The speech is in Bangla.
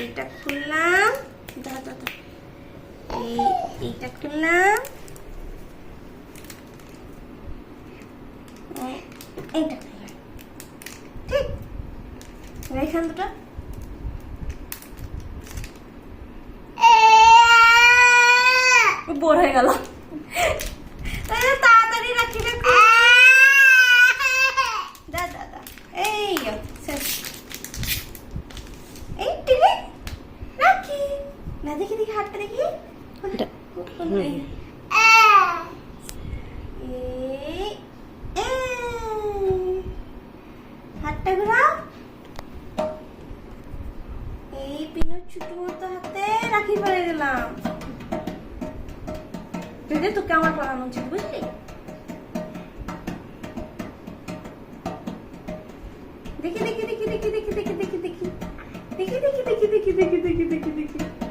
এইটা খুললাম, এইটা খুললাম, এইটা খুললাম, ঠিক। এখান দুটো বোর হয়ে গেল। তাড়াতাড়ি রাখি রাখি, দাদা এই শেষ। এই টিভি রাখি না, দেখি দেখি হাতটা দেখি, হাতটা ঘোরাও। এই পিনোর ছোট মতো হাতে রাখি পরে গেলাম। দিদি তোকে আমার পড়ানো উচিত, বুঝলি? দেখি দেখি দেখি দেখি দেখি দেখি দেখি দেখি দেখি দেখি দেখি দেখি দেখি দেখি দেখি দেখি দেখি